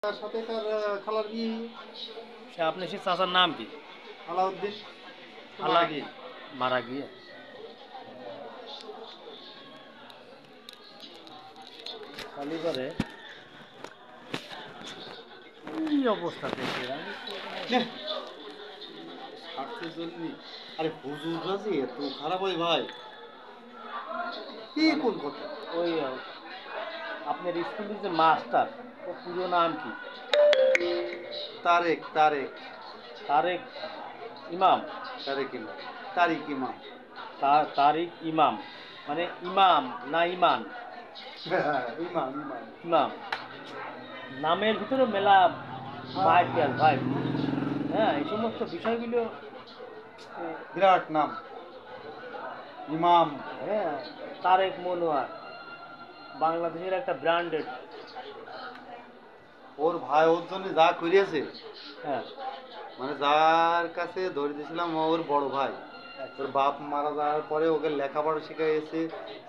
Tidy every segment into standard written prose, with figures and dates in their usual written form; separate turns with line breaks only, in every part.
তার সাথে তার খালার বিয়ে।
সে আপনি সে চাচার নাম কি?
আলাউদ্দিন
আলা মারা গিয়ে খালি করে এই অবস্থা থেকে আমি তো
স্বার্থের জন্য। আরে হুজুর রাজি এত খারাপ হয় ভাই, কি
মানে
কোন কথা?
ওই আপনার স্কুলের যে মাস্টার, ও পুরো নাম কি?
তারেক তারেক
তারেক ইমাম।
তারেক ইমাম, তারিক ইমাম।
তারিক ইমাম মানে ইমাম না ইমান?
ইমাম ইমাম।
ইমাম নামের ভিতরে মেলা ভাই পেঁয়াজ ভাই। হ্যাঁ, এই সমস্ত বিষয়গুলো
বিরাট নাম ইমাম।
হ্যাঁ, তারেক মনোয়ার বাংলাদেশের একটা ব্র্যান্ডেড।
ওর ভাই ওর জন্য যা করিয়েছে,
হ্যাঁ,
মানে যার কাছে ধরে দিয়েছিলাম ওর বড় ভাই, ওর বাপ মারা যাওয়ার পরে ওকে লেখাপড়া শিখাইছে,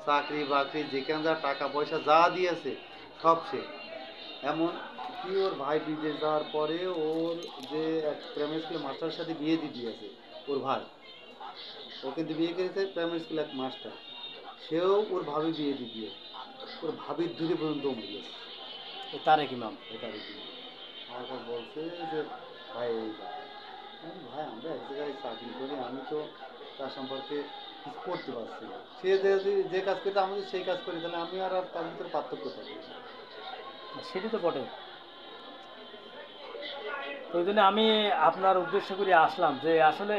চাকরি বাকরি যেখানে যা টাকা পয়সা যা দিয়েছে সব সে। এমন কি ওর ভাই বিদেশ যাওয়ার পরে ওর যে এক প্রাইমারি স্কুলের মাস্টারের সাথে বিয়ে দিয়ে দিয়েছে ওর ভাই। ও কিন্তু বিয়ে করেছে প্রাইমারি স্কুলের এক মাস্টার, সেও ওর ভাবি বিয়ে দিয়ে দিয়ে ওর ভাবির দূরে পর্যন্ত মরিয়েছে।
এই তারেক ইমাম।
এটা আর কি আমার কাছে বলছে যে ভাই এই ব্যাপার। আমি বলি, ভাই আমরা এক জায়গায় চাকরি করি, আমি তো তার সম্পর্কে কিছু করতে পারছি না। সে যে কাজ করতে আমি যদি সেই কাজ করি তাহলে আমি আর তার ভিতরে পার্থক্য থাকবে।
সেটি তো বটে। তো ওই জন্য আমি আপনার উদ্দেশ্য করে আসলাম যে আসলে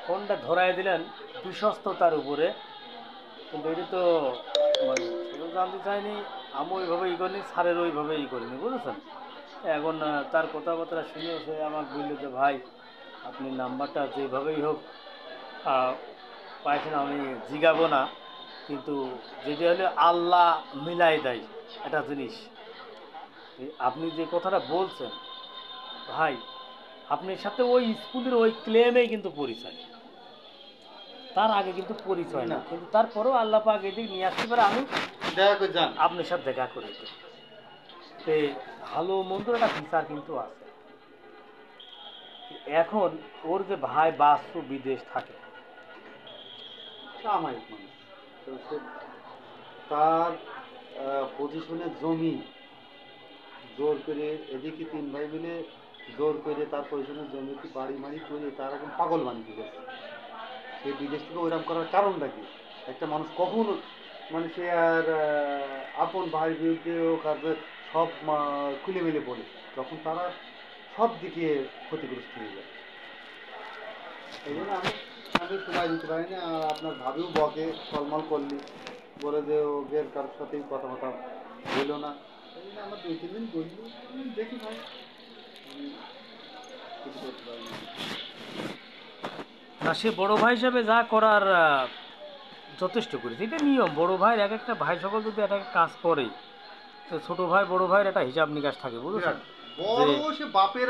ফোনটা ধরাই দিলেন বিশ্বস্ততার উপরে, কিন্তু এটা তো মানে সেও জানতে চাইনি, আমি ওইভাবে ই করিনি, স্যারের ওইভাবে ই করিনি, বুঝেছেন? এখন তার কথাবার্তা শুনে সে আমাকে বললো যে ভাই আপনি নাম্বারটা যেভাবেই হোক আহ, পাইছেন, আমি জিগাবো না, কিন্তু যেটা হলে আল্লাহ মিলাই দেয় একটা জিনিস। আপনি যে কথাটা বলছেন ভাই, আপনার সাথে ওই স্কুলের ওই ক্লেমেই কিন্তু পরিচয়, তার আগে কিন্তু পরিচয় না,
না
কিন্তু তারপরেও আল্লাহ পাক এদিকে নিয়ে আসতে পারে আমি
দেখা করে যান।
আপনার সাথে দেখা করে দিই। তে ভালো মন্দ একটা বিচার কিন্তু আছে। এখন ওর যে ভাই বাস্তু বিদেশ থাকে,
সাময়িক মানুষ, তো সে তার পজিশনের জমি জোর করে, এদিকে তিন ভাই মিলে জোর করে তার পজিশনের জমিতে বাড়ি মারি করে তার এখন পাগল বানিয়ে দিয়েছে। সে বিদেশ থেকে ওইরকম করার কারণটা কি? একটা মানুষ কখনো মানে সে আর আপন ভাইয়ের বিরুদ্ধে হোক আর সব খুলে মেলে বলে, তখন তারা সব দিকে ক্ষতিগ্রস্ত হয়ে যায়। এই জন্য আমি আমি সময় দিতে পারি না। আর আপনার ভাবিও বকে টলমল করলি, বলে যে ওদের কারোর সাথেই কথাবার্তা হইল না। এই জন্য আমরা 2-3 দিন বললি, দেখি ভাই আমি কিছু করতে পারি না।
না সে বড় ভাই হিসাবে যা করার যথেষ্ট করেছে, এটা নিয়ম। বড় ভাইয়ের এক একটা ভাই সকল যদি একটা কাজ করে, তো ছোট ভাই বড় ভাইয়ের একটা হিসাব নিকাশ থাকে, বুঝেছেন?
বিরাট
যে
বড় সে বাপের